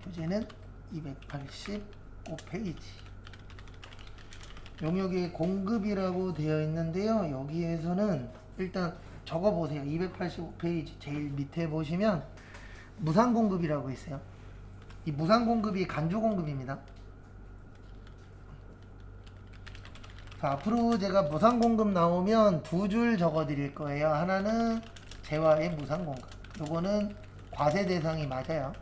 교재는 285페이지. 용역의 공급이라고 되어 있는데요. 여기에서는 일단 적어보세요. 285페이지 제일 밑에 보시면 무상공급이라고 있어요. 이 무상공급이 간주공급입니다. 자, 앞으로 제가 무상공급 나오면 두 줄 적어 드릴 거예요. 하나는 재화의 무상공급, 요거는 과세 대상이 맞아요.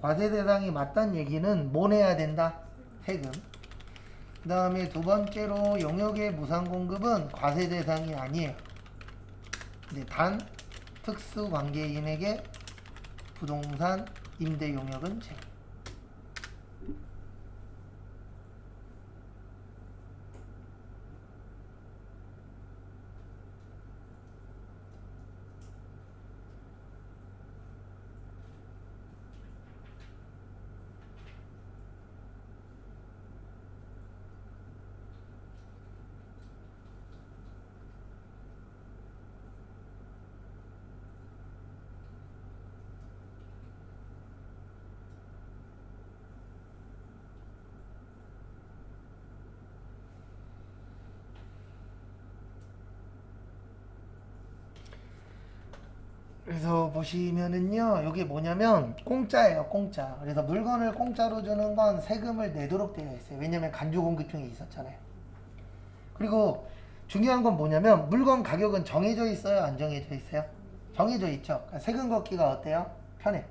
과세 대상이 맞다는 얘기는 뭐 내야 된다? 세금. 그 다음에 두 번째로 용역의 무상공급은 과세 대상이 아니에요. 근데 단 특수관계인에게 부동산 임대 용역은 제외. 그래서 보시면은요, 이게 뭐냐면 공짜예요, 공짜. 그래서 물건을 공짜로 주는 건 세금을 내도록 되어 있어요. 왜냐면 간주공급증이 있었잖아요. 그리고 중요한 건 뭐냐면 물건 가격은 정해져 있어요, 안 정해져 있어요? 정해져 있죠. 그러니까 세금 걷기가 어때요? 편해.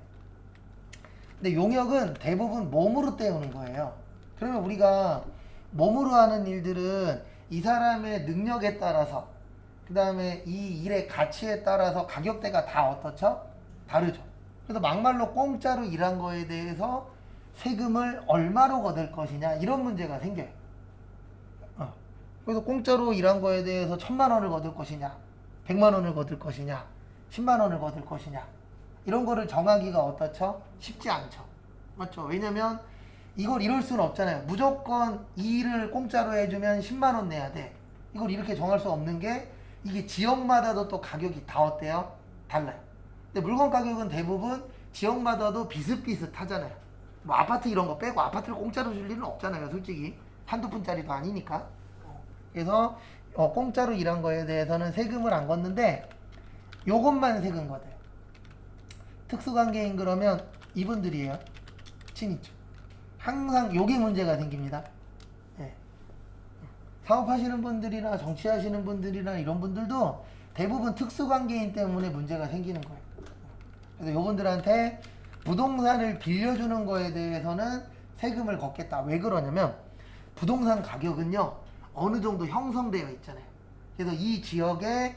근데 용역은 대부분 몸으로 때우는 거예요. 그러면 우리가 몸으로 하는 일들은 이 사람의 능력에 따라서, 그 다음에 이 일의 가치에 따라서 가격대가 다 어떻죠? 다르죠. 그래서 막말로 공짜로 일한 거에 대해서 세금을 얼마로 걷을 것이냐, 이런 문제가 생겨요. 그래서 공짜로 일한 거에 대해서 1,000만 원을 걷을 것이냐, 100만 원을 걷을 것이냐, 10만 원을 걷을 것이냐, 이런 거를 정하기가 어떻죠? 쉽지 않죠. 맞죠? 왜냐면 이걸 이룰 수는 없잖아요. 무조건 이 일을 공짜로 해주면 10만 원 내야 돼. 이걸 이렇게 정할 수 없는 게, 이게 지역마다도 또 가격이 다 어때요? 달라요. 근데 물건 가격은 대부분 지역마다도 비슷비슷하잖아요. 뭐 아파트 이런 거 빼고 아파트를 공짜로 줄 일은 없잖아요, 솔직히. 한두 푼짜리도 아니니까. 그래서 공짜로 일한 거에 대해서는 세금을 안 걷는데, 요것만 세금 걷어요. 특수관계인 그러면 이분들이에요. 친이죠. 항상 요게 문제가 생깁니다. 예. 사업하시는 분들이나 정치하시는 분들이나 이런 분들도 대부분 특수관계인 때문에 문제가 생기는 거예요. 그래서 요분들한테 부동산을 빌려주는 거에 대해서는 세금을 걷겠다. 왜 그러냐면 부동산 가격은요, 어느 정도 형성되어 있잖아요. 그래서 이 지역에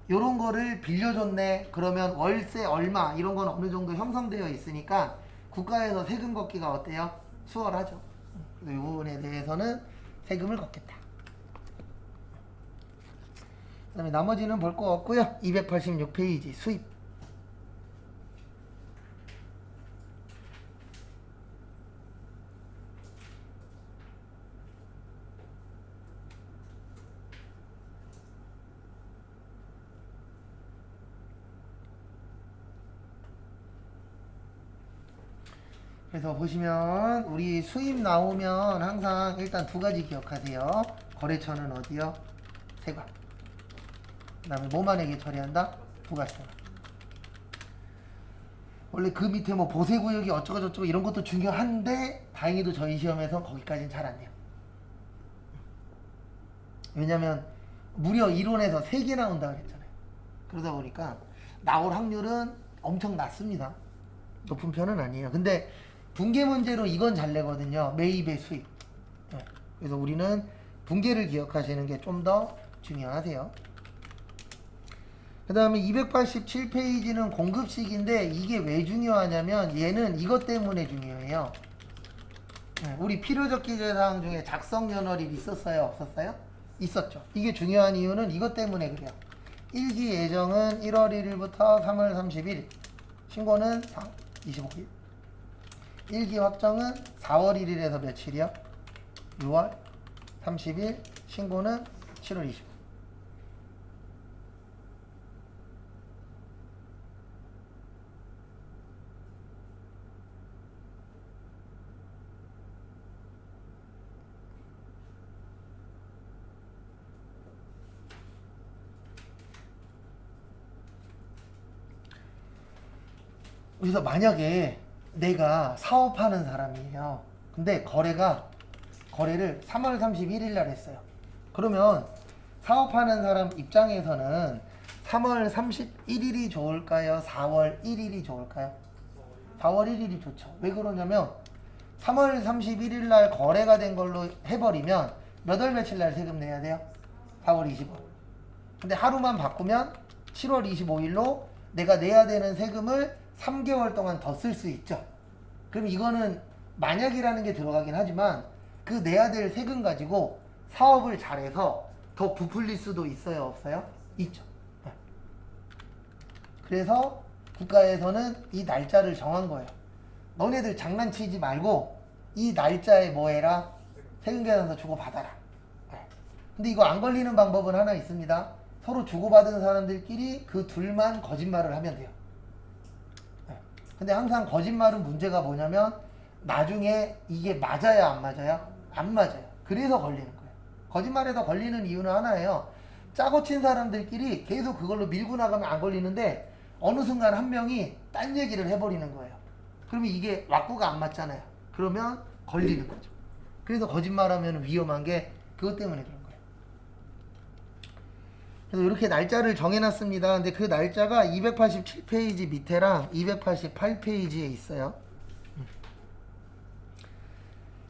요런 거를 빌려줬네, 그러면 월세 얼마, 이런 건 어느 정도 형성되어 있으니까 국가에서 세금 걷기가 어때요? 수월하죠. 그래서 이 부분에 대해서는 세금을 걷겠다. 그 다음에 나머지는 볼 거 없고요. 286페이지 수입. 그래서 보시면 우리 수입 나오면 항상 일단 두 가지 기억하세요. 거래처는 어디요? 세관. 그 다음에 뭐만에게 처리한다? 부가세. 원래 그 밑에 뭐 보세구역이 어쩌고 저쩌고 이런 것도 중요한데, 다행히도 저희 시험에서 거기까지는 잘 안 돼요. 왜냐면 무려 이론에서 3개 나온다 그랬잖아요. 그러다 보니까 나올 확률은 엄청 낮습니다. 높은 편은 아니에요. 근데 분계 문제로 이건 잘 내거든요. 매입의 수익. 그래서 우리는 분계를 기억하시는 게 좀 더 중요하세요. 그 다음에 287페이지는 공급식인데, 이게 왜 중요하냐면 얘는 이것 때문에 중요해요. 우리 필요적 기재사항 중에 작성연월일 있었어요? 없었어요? 있었죠. 이게 중요한 이유는 이것 때문에 그래요. 1기 예정은 1월 1일부터 3월 30일, 신고는 25일. 1기 확정은 4월 1일에서 며칠이요? 6월 30일, 신고는 7월 20일. 그래서 만약에 내가 사업하는 사람이에요. 근데 거래를 3월 31일 날 했어요. 그러면 사업하는 사람 입장에서는 3월 31일이 좋을까요? 4월 1일이 좋을까요? 4월 1일이 좋죠. 왜 그러냐면 3월 31일 날 거래가 된 걸로 해버리면 몇 월 며칠 날 세금 내야 돼요? 4월 25일. 근데 하루만 바꾸면 7월 25일로 내가 내야 되는 세금을 3개월 동안 더 쓸 수 있죠. 그럼 이거는 만약이라는 게 들어가긴 하지만 그 내야 될 세금 가지고 사업을 잘해서 더 부풀릴 수도 있어요, 없어요? 있죠. 그래서 국가에서는 이 날짜를 정한 거예요. 너네들 장난치지 말고 이 날짜에 뭐 해라? 세금계산서 주고받아라. 근데 이거 안 걸리는 방법은 하나 있습니다. 서로 주고받은 사람들끼리 그 둘만 거짓말을 하면 돼요. 근데 항상 거짓말은 문제가 뭐냐면 나중에 이게 맞아요, 안 맞아요? 안 맞아요. 그래서 걸리는 거예요. 거짓말에서 걸리는 이유는 하나예요. 짜고 친 사람들끼리 계속 그걸로 밀고 나가면 안 걸리는데 어느 순간 한 명이 딴 얘기를 해버리는 거예요. 그러면 이게 왁구가 안 맞잖아요. 그러면 걸리는 거죠. 그래서 거짓말하면 위험한 게 그것 때문에 그런 거예요. 그래서 이렇게 날짜를 정해놨습니다. 근데 그 날짜가 287페이지 밑에랑 288페이지에 있어요.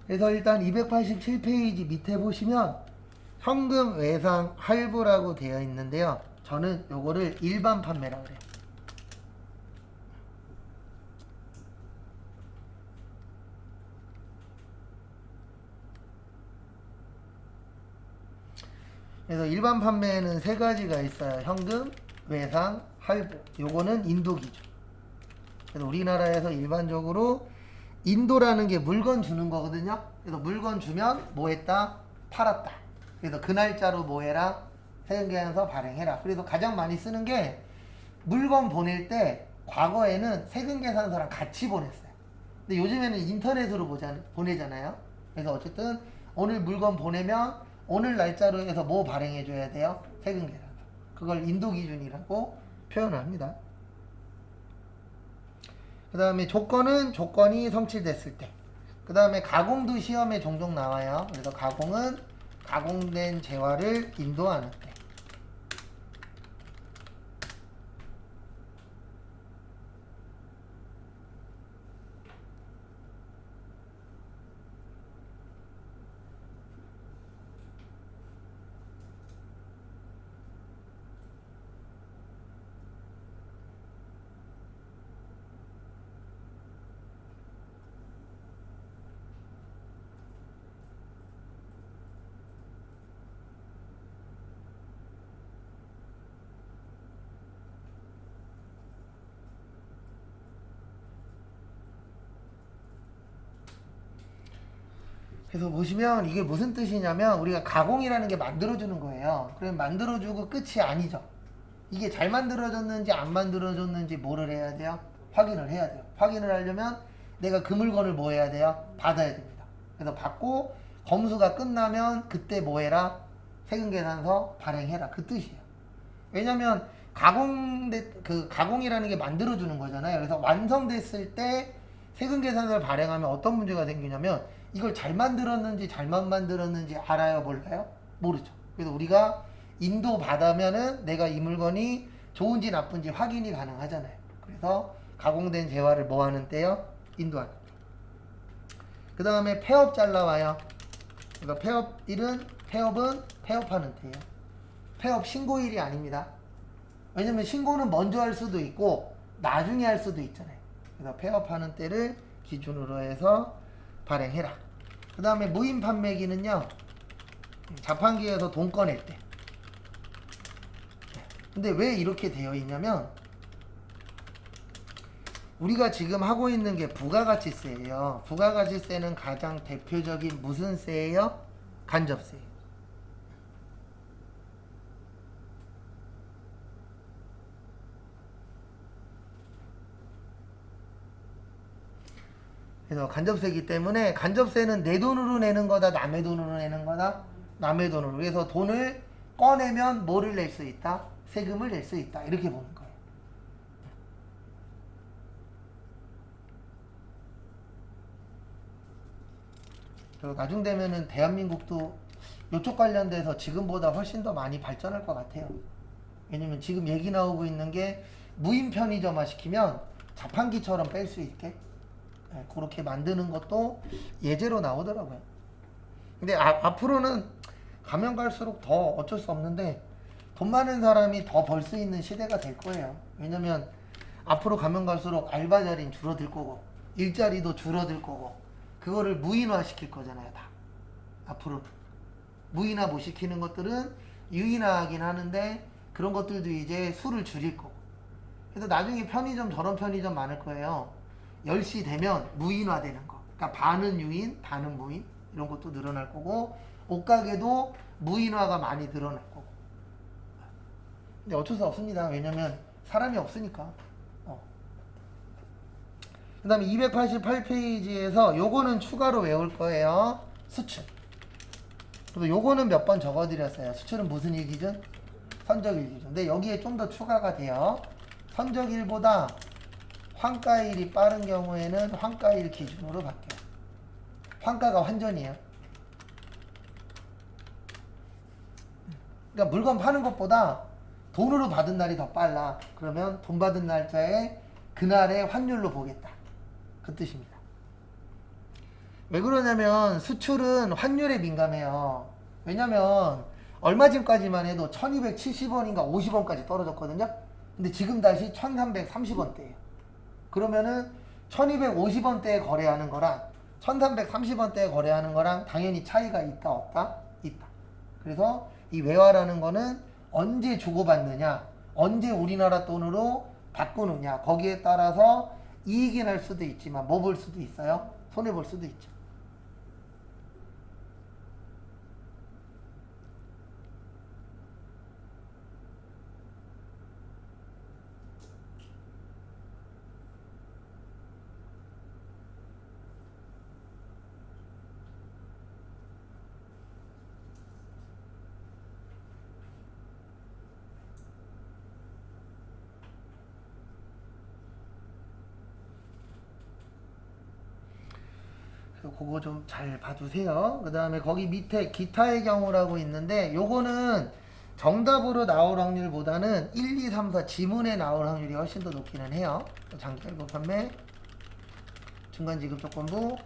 그래서 일단 287페이지 밑에 보시면 현금 외상 할부라고 되어 있는데요. 저는 요거를 일반 판매라고 그래요. 그래서 일반 판매에는 세 가지가 있어요. 현금, 외상, 할부. 요거는 인도 기준. 그래서 우리나라에서 일반적으로 인도라는 게 물건 주는 거거든요. 그래서 물건 주면 뭐 했다? 팔았다. 그래서 그 날짜로 뭐 해라? 세금계산서 발행해라. 그래서 가장 많이 쓰는 게 물건 보낼 때 과거에는 세금계산서랑 같이 보냈어요. 근데 요즘에는 인터넷으로 보내잖아요. 그래서 어쨌든 오늘 물건 보내면 오늘 날짜로 해서 뭐 발행해 줘야 돼요? 세금계산서. 그걸 인도 기준이라고 표현을 합니다. 그 다음에 조건이 성취됐을 때. 그 다음에 가공도 시험에 종종 나와요. 그래서 가공은 가공된 재화를 인도하는 때. 그래서 보시면 이게 무슨 뜻이냐면 우리가 가공이라는 게 만들어주는 거예요. 그럼 만들어주고 끝이 아니죠. 이게 잘 만들어졌는지 안 만들어졌는지 뭐를 해야 돼요? 확인을 해야 돼요. 확인을 하려면 내가 그 물건을 뭐 해야 돼요? 받아야 됩니다. 그래서 받고 검수가 끝나면 그때 뭐 해라? 세금계산서 발행해라. 그 뜻이에요. 왜냐면 가공이라는 게 만들어주는 거잖아요. 그래서 완성됐을 때 세금계산서를 발행하면 어떤 문제가 생기냐면 이걸 잘 만들었는지 잘못 만들었는지 알아요? 몰라요? 모르죠. 그래서 우리가 인도 받으면은 내가 이 물건이 좋은지 나쁜지 확인이 가능하잖아요. 그래서 가공된 재화를 뭐 하는 때요? 인도하는 때. 그 다음에 폐업 잘 나와요. 그러니까 폐업은 폐업하는 때예요. 폐업 신고일이 아닙니다. 왜냐면 신고는 먼저 할 수도 있고 나중에 할 수도 있잖아요. 그래서 폐업하는 때를 기준으로 해서 발행해라. 그 다음에 무인 판매기는요, 자판기에서 돈 꺼낼 때. 근데 왜 이렇게 되어 있냐면 우리가 지금 하고 있는 게 부가가치세예요. 부가가치세는 가장 대표적인 무슨 세예요? 간접세예요. 그래서 간접세이기 때문에 간접세는 내 돈으로 내는 거다, 남의 돈으로 내는 거다, 남의 돈으로. 그래서 돈을 꺼내면 뭐를 낼 수 있다? 세금을 낼 수 있다. 이렇게 보는 거예요. 그리고 나중 되면은 대한민국도 이쪽 관련돼서 지금보다 훨씬 더 많이 발전할 것 같아요. 왜냐면 지금 얘기 나오고 있는 게 무인 편의점화 시키면 자판기처럼 뺄 수 있게 그렇게 만드는 것도 예제로 나오더라고요. 근데 앞으로는 가면 갈수록 더 어쩔 수 없는데 돈 많은 사람이 더 벌 수 있는 시대가 될 거예요. 왜냐면 앞으로 가면 갈수록 알바 자리는 줄어들 거고 일자리도 줄어들 거고 그거를 무인화 시킬 거잖아요. 다 앞으로 무인화 못 시키는 것들은 유인화하긴 하는데 그런 것들도 이제 수를 줄일 거고 그래서 나중에 편의점 저런 편의점 많을 거예요. 10시 되면 무인화 되는 거. 그러니까 반은 유인 반은 무인 이런 것도 늘어날 거고 옷가게도 무인화가 많이 늘어날 거고 근데 어쩔 수 없습니다. 왜냐면 사람이 없으니까. 그 다음에 288페이지에서 요거는 추가로 외울 거예요. 수출. 그리고 요거는 몇 번 적어드렸어요. 수출은 무슨 일 기준? 선적일 기준. 근데 여기에 좀 더 추가가 돼요. 선적일보다 환가일이 빠른 경우에는 환가일 기준으로 바뀌어요. 환가가 환전이에요. 그러니까 물건 파는 것보다 돈으로 받은 날이 더 빨라. 그러면 돈 받은 날짜에 그날의 환율로 보겠다. 그 뜻입니다. 왜 그러냐면 수출은 환율에 민감해요. 왜냐면 얼마 전까지만 해도 1270원인가 50원까지 떨어졌거든요. 근데 지금 다시 1330원대예요. 그러면은 1250원대에 거래하는 거랑 1330원대에 거래하는 거랑 당연히 차이가 있다 없다? 있다. 그래서 이 외화라는 거는 언제 주고받느냐 언제 우리나라 돈으로 바꾸느냐 거기에 따라서 이익이 날 수도 있지만 뭐 볼 수도 있어요? 손해 볼 수도 있죠. 그거 좀 잘 봐주세요. 그 다음에 거기 밑에 기타의 경우라고 있는데 요거는 정답으로 나올 확률보다는 1, 2, 3, 4 지문에 나올 확률이 훨씬 더 높기는 해요. 장기할부 판매, 중간지급 조건부,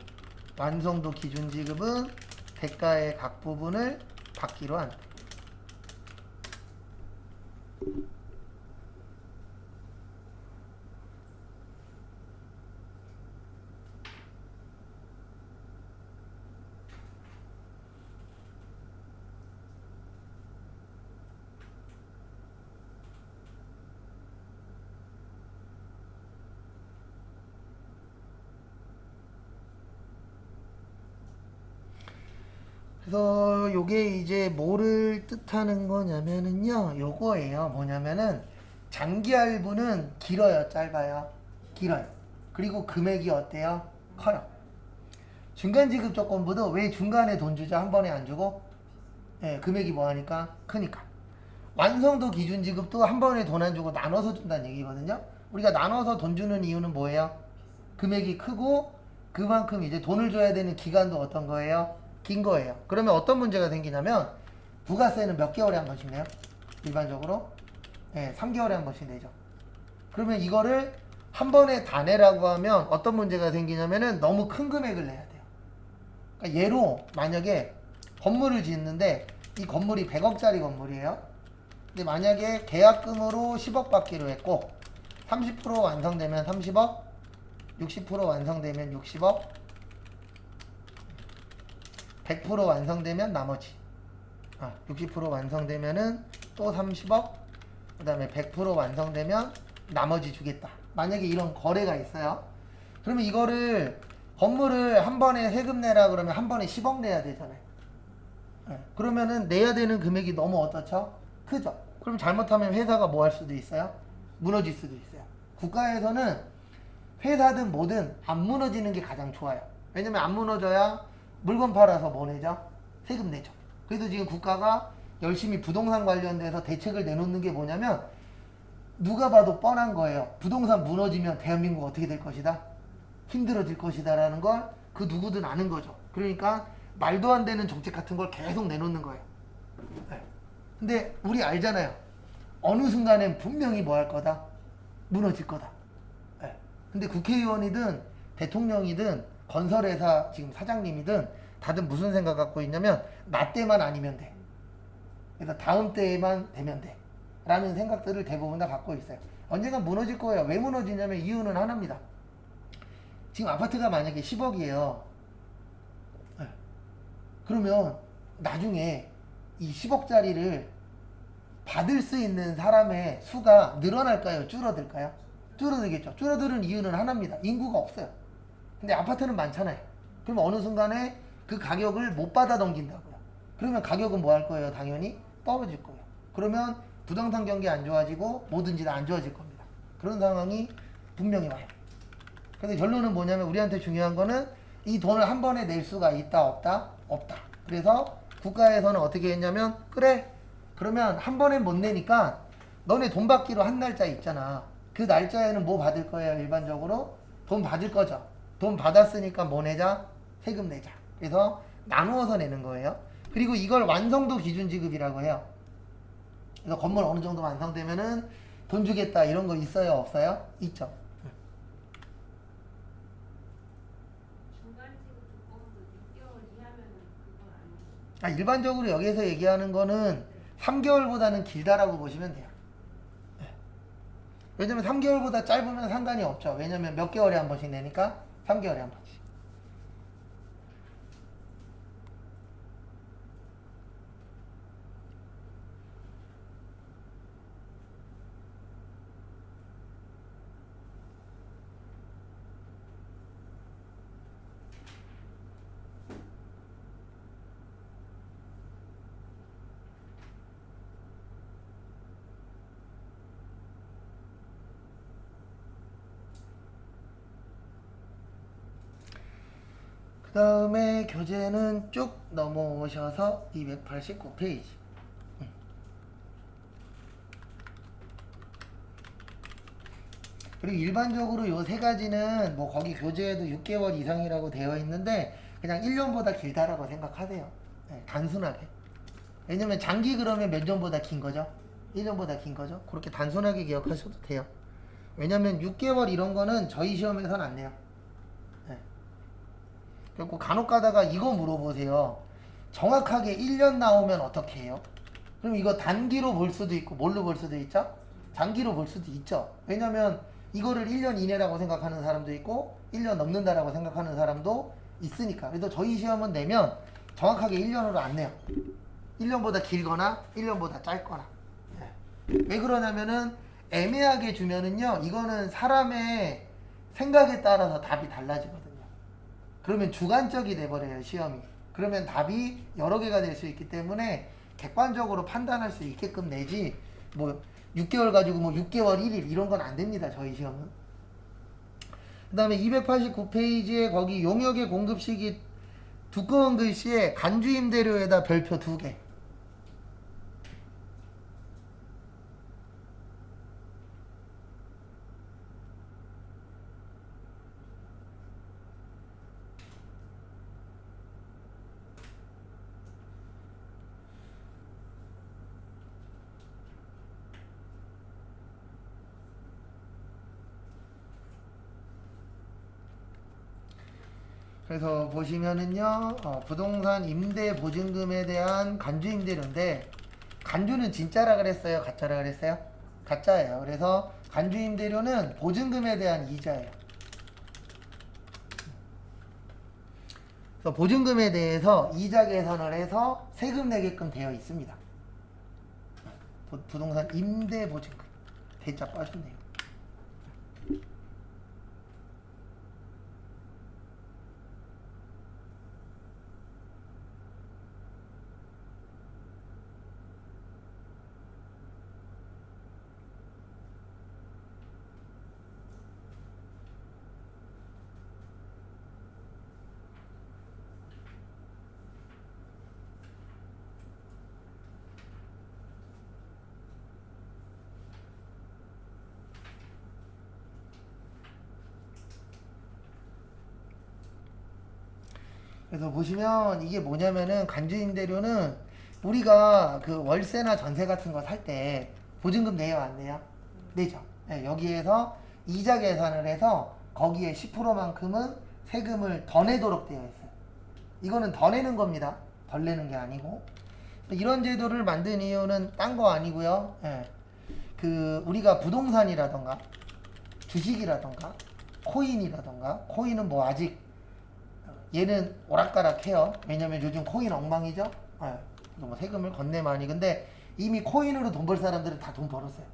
완성도 기준지급은 대가의 각 부분을 받기로 한다. 그래서 요게 이제 뭐를 뜻하는 거냐면은요 요거예요. 뭐냐면은 장기할부는 길어요 짧아요? 길어요. 그리고 금액이 어때요? 커요. 중간지급 조건부도 왜 중간에 돈 주죠? 한 번에 안 주고? 예, 금액이 뭐하니까? 크니까. 완성도 기준지급도 한 번에 돈 안 주고 나눠서 준다는 얘기거든요. 우리가 나눠서 돈 주는 이유는 뭐예요? 금액이 크고 그만큼 이제 돈을 줘야 되는 기간도 어떤 거예요? 긴 거예요. 그러면 어떤 문제가 생기냐면 부가세는 몇 개월에 한 번씩 내요? 일반적으로 3개월에 한 번씩 내죠. 그러면 이거를 한 번에 다 내라고 하면 어떤 문제가 생기냐면은 너무 큰 금액을 내야 돼요. 그러니까 예로 만약에 건물을 짓는데 이 건물이 100억짜리 건물이에요. 근데 만약에 계약금으로 10억 받기로 했고 30% 완성되면 30억, 60% 완성되면 60억, 100% 완성되면 나머지 60% 완성되면은 또 30억, 그 다음에 100% 완성되면 나머지 주겠다. 만약에 이런 거래가 있어요. 그러면 이거를 건물을 한 번에 세금 내라 그러면 한 번에 10억 내야 되잖아요. 그러면은 내야 되는 금액이 너무 어떻죠? 크죠? 그럼 잘못하면 회사가 뭐 할 수도 있어요? 무너질 수도 있어요. 국가에서는 회사든 뭐든 안 무너지는 게 가장 좋아요. 왜냐면 안 무너져야 물건 팔아서 뭐 내죠? 세금 내죠. 그래서 지금 국가가 열심히 부동산 관련돼서 대책을 내놓는 게 뭐냐면 누가 봐도 뻔한 거예요. 부동산 무너지면 대한민국 어떻게 될 것이다? 힘들어질 것이다 라는 걸 그 누구든 아는 거죠. 그러니까 말도 안 되는 정책 같은 걸 계속 내놓는 거예요. 네. 근데 우리 알잖아요. 어느 순간엔 분명히 뭐 할 거다? 무너질 거다. 네. 근데 국회의원이든 대통령이든 건설회사 지금 사장님이든 다들 무슨 생각 갖고 있냐면 나 때만 아니면 돼. 그래서 다음 때에만 되면 돼. 라는 생각들을 대부분 다 갖고 있어요. 언젠간 무너질 거예요. 왜 무너지냐면 이유는 하나입니다. 지금 아파트가 만약에 10억이에요. 네. 그러면 나중에 이 10억짜리를 받을 수 있는 사람의 수가 늘어날까요? 줄어들까요? 줄어들겠죠. 줄어드는 이유는 하나입니다. 인구가 없어요. 근데 아파트는 많잖아요. 그럼 어느 순간에 그 가격을 못 받아 넘긴다고요. 그러면 가격은 뭐 할 거예요? 당연히 떨어질 거예요. 그러면 부동산 경기 안 좋아지고 뭐든지 다 안 좋아질 겁니다. 그런 상황이 분명히 와요. 그래서 결론은 뭐냐면 우리한테 중요한 거는 이 돈을 한 번에 낼 수가 있다 없다? 없다. 그래서 국가에서는 어떻게 했냐면 그래 그러면 한 번에 못 내니까 너네 돈 받기로 한 날짜 있잖아. 그 날짜에는 뭐 받을 거예요? 일반적으로 돈 받을 거죠. 돈 받았으니까 뭐 내자? 세금 내자. 그래서 나누어서 내는 거예요. 그리고 이걸 완성도 기준 지급이라고 해요. 그래서 건물 어느 정도 완성되면은 돈 주겠다 이런 거 있어요? 없어요? 있죠. 중간 지급 조건도 6개월 이하면은 그건 아니에요. 일반적으로 여기에서 얘기하는 거는 3개월보다는 길다라고 보시면 돼요. 네. 왜냐면 3개월보다 짧으면 상관이 없죠. 왜냐면 몇 개월에 한 번씩 내니까 3개월에 한 번씩. 그 다음에 교재는 쭉 넘어오셔서 289페이지. 그리고 일반적으로 요 세 가지는 뭐 거기 교재에도 6개월 이상이라고 되어 있는데 그냥 1년보다 길다라고 생각하세요. 네, 단순하게. 왜냐면 장기 그러면 몇 년보다 긴 거죠? 1년보다 긴 거죠? 그렇게 단순하게 기억하셔도 돼요. 왜냐면 6개월 이런 거는 저희 시험에서는 안 내요. 네. 그리고 간혹 가다가 이거 물어보세요. 정확하게 1년 나오면 어떻게 해요? 그럼 이거 단기로 볼 수도 있고 뭘로 볼 수도 있죠? 장기로 볼 수도 있죠. 왜냐면 이거를 1년 이내라고 생각하는 사람도 있고 1년 넘는다라고 생각하는 사람도 있으니까. 그래서 저희 시험은 내면 정확하게 1년으로 안 내요. 1년보다 길거나 1년보다 짧거나. 네. 왜 그러냐면은 애매하게 주면은요 이거는 사람의 생각에 따라서 답이 달라지거든요. 그러면 주관적이 돼버려요 시험이. 그러면 답이 여러 개가 될 수 있기 때문에 객관적으로 판단할 수 있게끔 내지 뭐 6개월 가지고 뭐 6개월 1일 이런 건 안 됩니다 저희 시험은. 그 다음에 289페이지에 거기 용역의 공급시기 두꺼운 글씨에 간주임대료에다 별표 2개. 그래서 보시면은요 부동산 임대 보증금에 대한 간주 임대료인데 간주는 진짜라 그랬어요 가짜라 그랬어요? 가짜예요. 그래서 간주 임대료는 보증금에 대한 이자예요. 그래서 보증금에 대해서 이자 계산을 해서 세금 내게끔 되어 있습니다. 부동산 임대 보증금 대자 빠졌네요. 그래서 보시면 이게 뭐냐면은 간주임대료는 우리가 그 월세나 전세 같은 거 살 때 보증금 내요 안 내요? 내죠. 네, 여기에서 이자 계산을 해서 거기에 10%만큼은 세금을 더 내도록 되어 있어요. 이거는 더 내는 겁니다. 덜 내는 게 아니고. 이런 제도를 만든 이유는 딴 거 아니고요. 예. 그 우리가 부동산이라던가 주식이라던가 코인이라던가 코인은 뭐 아직 얘는 오락가락해요. 왜냐면 요즘 코인 엉망이죠. 예. 뭐 세금을 건네 많이. 근데 이미 코인으로 돈 벌 사람들은 다 돈 벌었어요.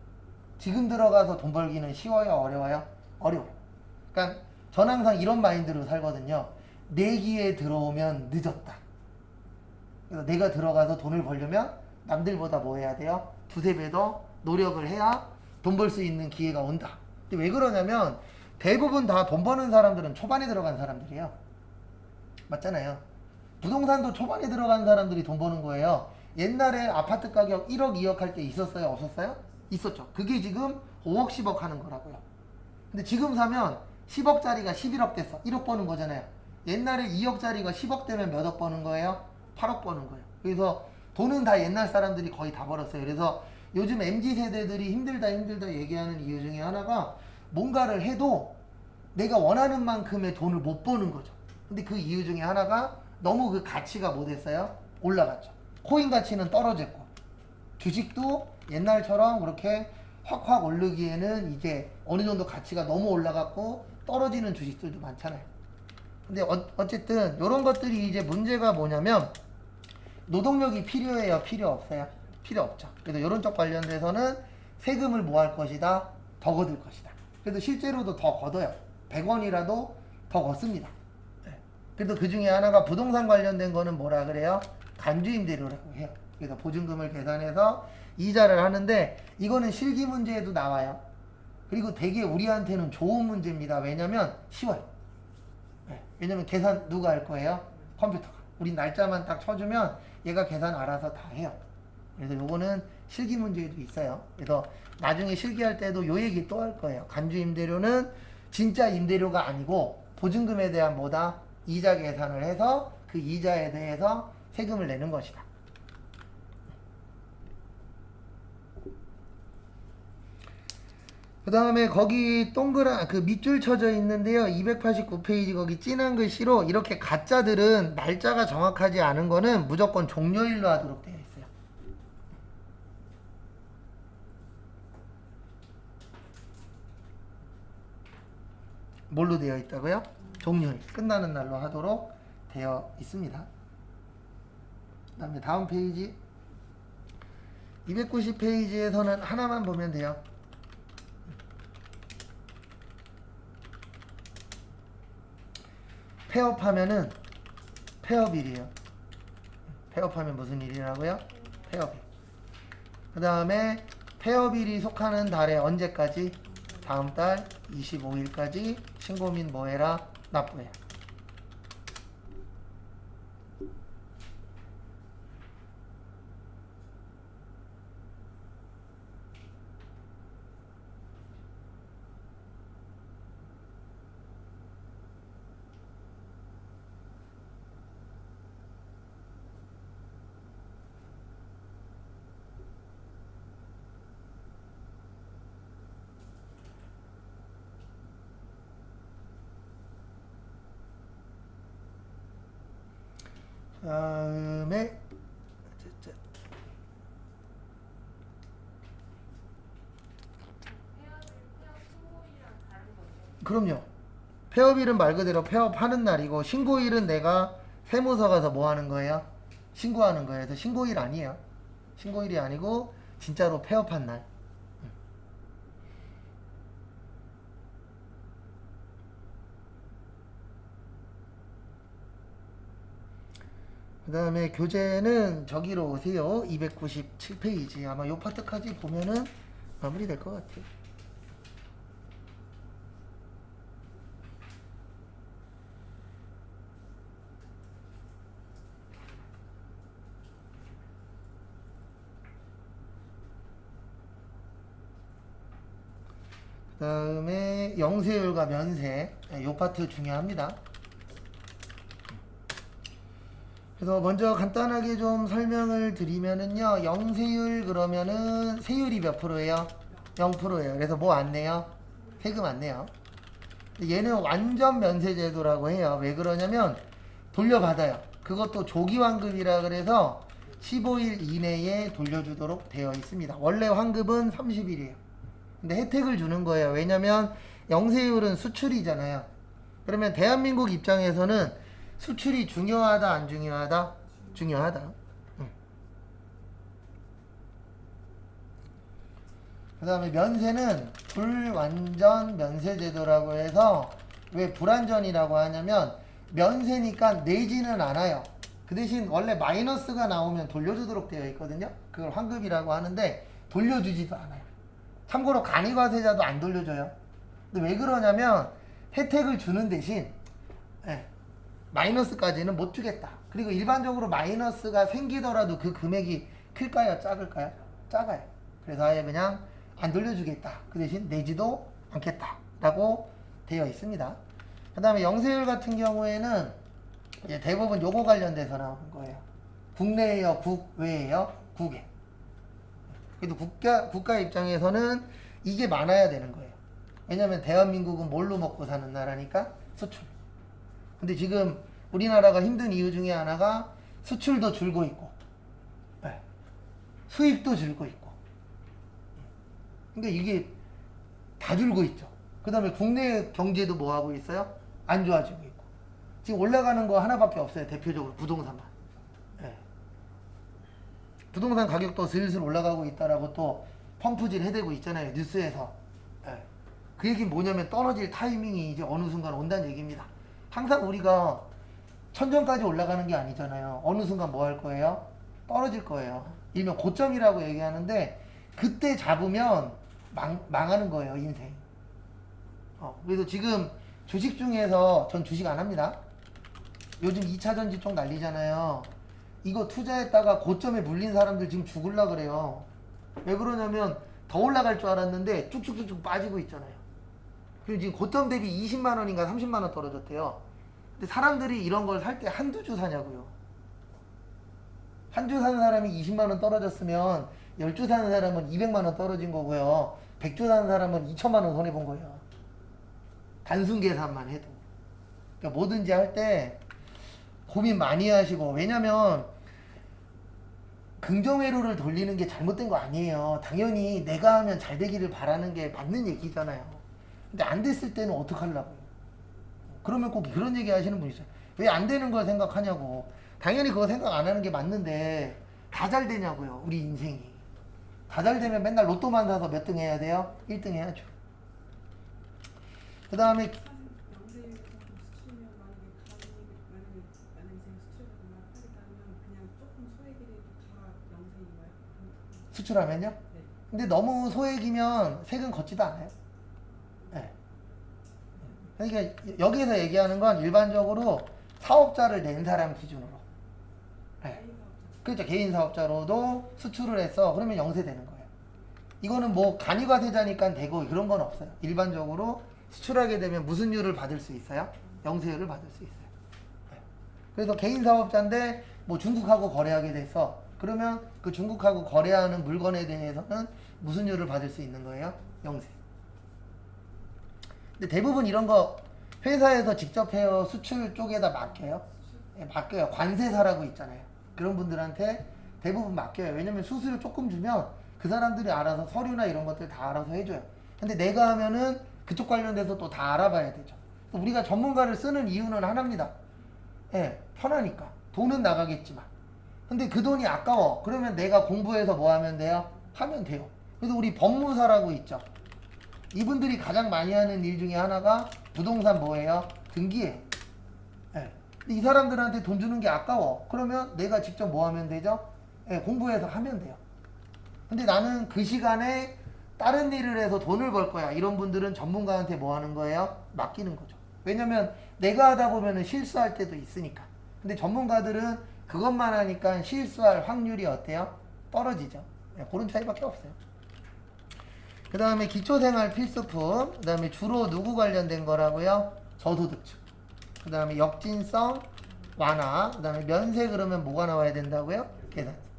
지금 들어가서 돈 벌기는 쉬워요, 어려워요? 어려워요. 그러니까 전 항상 이런 마인드로 살거든요. 내 기회에 들어오면 늦었다. 그래서 내가 들어가서 돈을 벌려면 남들보다 뭐 해야 돼요? 두세 배 더 노력을 해야 돈 벌 수 있는 기회가 온다. 근데 왜 그러냐면 대부분 다 돈 버는 사람들은 초반에 들어간 사람들이에요. 맞잖아요. 부동산도 초반에 들어간 사람들이 돈 버는 거예요. 옛날에 아파트 가격 1억, 2억 할 때 있었어요? 없었어요? 있었죠. 그게 지금 5억, 10억 하는 거라고요. 근데 지금 사면 10억짜리가 11억 됐어. 1억 버는 거잖아요. 옛날에 2억짜리가 10억 되면 몇 억 버는 거예요? 8억 버는 거예요. 그래서 돈은 다 옛날 사람들이 거의 다 벌었어요. 그래서 요즘 MZ세대들이 힘들다 얘기하는 이유 중에 하나가 뭔가를 해도 내가 원하는 만큼의 돈을 못 버는 거죠. 근데 그 이유 중에 하나가 너무 그 가치가 뭐 됐어요? 올라갔죠. 코인 가치는 떨어졌고 주식도 옛날처럼 그렇게 확 오르기에는 이제 어느 정도 가치가 너무 올라갔고 떨어지는 주식들도 많잖아요. 근데 어쨌든 이런 것들이 이제 문제가 뭐냐면 노동력이 필요해요? 필요 없어요? 필요 없죠. 그래서 이런 쪽 관련돼서는 세금을 뭐 할 것이다? 더 거둘 것이다. 그래서 실제로도 더 걷어요. 100원이라도 더 걷습니다. 네. 그래도 그 중에 하나가 부동산 관련된 거는 뭐라 그래요? 간주임대료라고 해요. 그래서 보증금을 계산해서 이자를 하는데 이거는 실기 문제에도 나와요. 그리고 되게 우리한테는 좋은 문제입니다. 왜냐면 쉬워요. 네. 왜냐면 계산 누가 할 거예요? 컴퓨터가. 우리 날짜만 딱 쳐주면 얘가 계산 알아서 다 해요. 그래서 요거는 실기 문제도 있어요. 그래서 나중에 실기할 때도 요 얘기 또 할 거예요. 간주임대료는 진짜 임대료가 아니고 보증금에 대한 뭐다? 이자 계산을 해서 그 이자에 대해서 세금을 내는 것이다. 그 다음에 거기 동그란 그 밑줄 쳐져 있는데요. 289페이지 거기 진한 글씨로 이렇게 가짜들은 날짜가 정확하지 않은 거는 무조건 종료일로 하도록 되어 있어요. 뭘로 되어 있다고요? 종료일. 끝나는 날로 하도록 되어 있습니다. 그 다음에 다음 페이지 290페이지에서는 하나만 보면 돼요. 폐업하면은 폐업일이에요. 폐업하면 무슨 일이라고요? 폐업일. 그 다음에 폐업일이 속하는 달에 언제까지? 다음 달 25일까지 신고 및 뭐해라? 납부해라. 다음에 그럼요. 폐업일은 말 그대로 폐업하는 날이고 신고일은 내가 세무서 가서 뭐 하는 거예요? 신고하는 거예요. 그래서 신고일 아니에요. 신고일이 아니고 진짜로 폐업한 날. 그 다음에 교재는 저기로 오세요. 297페이지. 아마 요 파트까지 보면은 마무리될 것 같아요. 그 다음에 영세율과 면세. 요 파트 중요합니다. 그래서 먼저 간단하게 좀 설명을 드리면은요. 영세율 그러면은 세율이 몇 프로예요? 0%예요. 그래서 뭐 안 내요? 세금 안 내요. 얘는 완전 면세 제도라고 해요. 왜 그러냐면 돌려받아요. 그것도 조기 환급이라 그래서 15일 이내에 돌려주도록 되어 있습니다. 원래 환급은 30일이에요. 근데 혜택을 주는 거예요. 왜냐면 영세율은 수출이잖아요. 그러면 대한민국 입장에서는 수출이 중요하다 안 중요하다? 중요하다. 그 다음에 면세는 불완전 면세 제도라고 해서 왜 불완전이라고 하냐면 면세니까 내지는 않아요. 그 대신 원래 마이너스가 나오면 돌려주도록 되어 있거든요. 그걸 환급이라고 하는데 돌려주지도 않아요. 참고로 간이과세자도 안 돌려줘요. 근데 왜 그러냐면 혜택을 주는 대신 마이너스까지는 못 주겠다. 그리고 일반적으로 마이너스가 생기더라도 그 금액이 클까요? 작을까요? 작아요. 그래서 아예 그냥 안 돌려주겠다. 그 대신 내지도 않겠다. 라고 되어 있습니다. 그 다음에 영세율 같은 경우에는 이제 대부분 요거 관련돼서 나오는 거예요. 국내예요? 국외예요? 국외. 그래도 국가 입장에서는 이게 많아야 되는 거예요. 왜냐면 대한민국은 뭘로 먹고 사는 나라니까? 수출. 근데 지금 우리나라가 힘든 이유 중에 하나가 수출도 줄고 있고, 수입도 줄고 있고. 그러니까 이게 다 줄고 있죠. 그 다음에 국내 경제도 뭐 하고 있어요? 안 좋아지고 있고. 지금 올라가는 거 하나밖에 없어요. 대표적으로 부동산만. 부동산 가격도 슬슬 올라가고 있다라고 또 펌프질 해대고 있잖아요. 뉴스에서. 그 얘기는 뭐냐면 떨어질 타이밍이 이제 어느 순간 온다는 얘기입니다. 항상 우리가 천정까지 올라가는 게 아니잖아요. 어느 순간 뭐 할 거예요? 떨어질 거예요. 일명 고점이라고 얘기하는데 그때 잡으면 망하는 거예요, 인생. 그래서 지금 주식 중에서 전 주식 안 합니다. 요즘 2차전지 쪽 난리잖아요. 이거 투자했다가 고점에 물린 사람들 지금 죽을라 그래요. 왜 그러냐면 더 올라갈 줄 알았는데 쭉쭉쭉쭉 빠지고 있잖아요. 그리고 지금 고점 대비 20만 원인가 30만 원 떨어졌대요. 근데 사람들이 이런 걸 살 때 한두 주 사냐고요. 한 주 사는 사람이 20만 원 떨어졌으면 10주 사는 사람은 200만 원 떨어진 거고요. 100주 사는 사람은 2천만 원 손해 본 거예요. 단순 계산만 해도. 그러니까 뭐든지 할 때 고민 많이 하시고, 왜냐면 긍정회로를 돌리는 게 잘못된 거 아니에요. 당연히 내가 하면 잘 되기를 바라는 게 맞는 얘기잖아요. 근데 안 됐을 때는 어떡하려고요? 그러면 꼭 그런 얘기 하시는 분 있어요. 왜 안 되는 걸 생각하냐고. 당연히 그거 생각 안 하는 게 맞는데 다 잘 되냐고요. 우리 인생이. 다 잘 되면 맨날 로또만 사서 몇 등 해야 돼요? 1등 해야죠. 그 다음에 수출하면요? 근데 너무 소액이면 세금 걷지도 않아요. 네. 그러니까 여기서 얘기하는 건 일반적으로 사업자를 낸 사람 기준으로. 네. 그렇죠. 개인 사업자로도 수출을 해서 그러면 영세되는 거예요. 이거는 뭐 간이과세자니까 되고 그런 건 없어요. 일반적으로 수출하게 되면 무슨 율을 받을 수 있어요? 영세율을 받을 수 있어요. 네. 그래서 개인 사업자인데 뭐 중국하고 거래하게 돼서 그러면 그 중국하고 거래하는 물건에 대해서는 무슨 율을 받을 수 있는 거예요? 영세. 근데 대부분 이런 거 회사에서 직접 해요? 수출 쪽에다 맡겨요? 네, 맡겨요. 관세사라고 있잖아요. 그런 분들한테 대부분 맡겨요. 왜냐면 수수료 조금 주면 그 사람들이 알아서 서류나 이런 것들 다 알아서 해줘요. 근데 내가 하면은 그쪽 관련돼서 또 다 알아봐야 되죠. 우리가 전문가를 쓰는 이유는 하나입니다. 예, 편하니까. 돈은 나가겠지만. 근데 그 돈이 아까워. 그러면 내가 공부해서 뭐 하면 돼요? 하면 돼요. 그래서 우리 법무사라고 있죠. 이분들이 가장 많이 하는 일 중에 하나가 부동산 뭐예요? 등기예요. 예. 이 사람들한테 돈 주는 게 아까워. 그러면 내가 직접 뭐 하면 되죠? 예, 공부해서 하면 돼요. 근데 나는 그 시간에 다른 일을 해서 돈을 벌 거야. 이런 분들은 전문가한테 뭐 하는 거예요? 맡기는 거죠. 왜냐면 내가 하다 보면은 실수할 때도 있으니까. 근데 전문가들은 그것만 하니까 실수할 확률이 어때요? 떨어지죠. 네, 그런 차이밖에 없어요. 그 다음에 기초생활 필수품, 그 다음에 주로 누구 관련된 거라고요? 저소득층. 그 다음에 역진성, 완화. 그 다음에 면세 그러면 뭐가 나와야 된다고요? 계산서.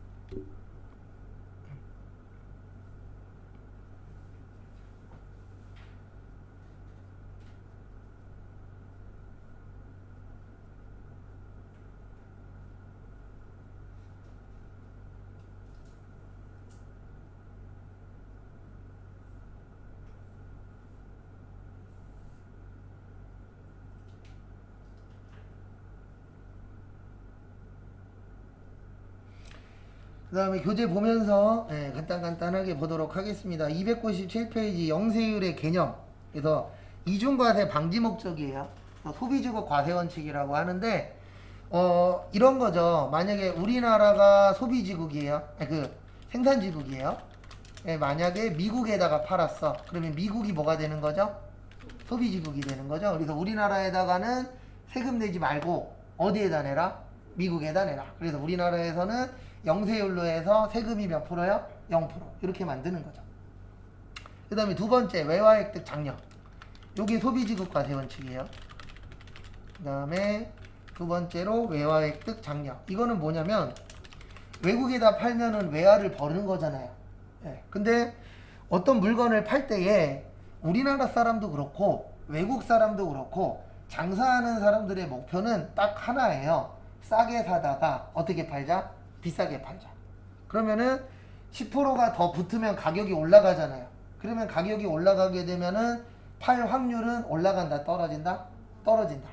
그 다음에 교재 보면서 간단하게 보도록 하겠습니다. 297페이지 영세율의 개념. 그래서 이중과세 방지 목적이에요. 소비주거 과세원칙이라고 하는데 이런 거죠. 만약에 우리나라가 소비지국이에요. 그 생산지국이에요. 만약에 미국에다가 팔았어. 그러면 미국이 뭐가 되는 거죠? 소비지국이 되는 거죠. 그래서 우리나라에다가는 세금 내지 말고 어디에다 내라? 미국에다 내라. 그래서 우리나라에서는 영세율로 해서 세금이 몇 프로요? 0%. 이렇게 만드는 거죠. 그 다음에 두 번째, 외화획득 장려. 요게 소비지국 과세원칙이에요. 그 다음에 두 번째로 외화획득 장려. 이거는 뭐냐면 외국에다 팔면은 외화를 버는 거잖아요. 근데 어떤 물건을 팔 때에 우리나라 사람도 그렇고 외국 사람도 그렇고 장사하는 사람들의 목표는 딱 하나예요. 싸게 사다가 어떻게 팔자? 비싸게 팔자. 그러면은 10%가 더 붙으면 가격이 올라가잖아요. 그러면 가격이 올라가게 되면은 팔 확률은 올라간다, 떨어진다? 떨어진다.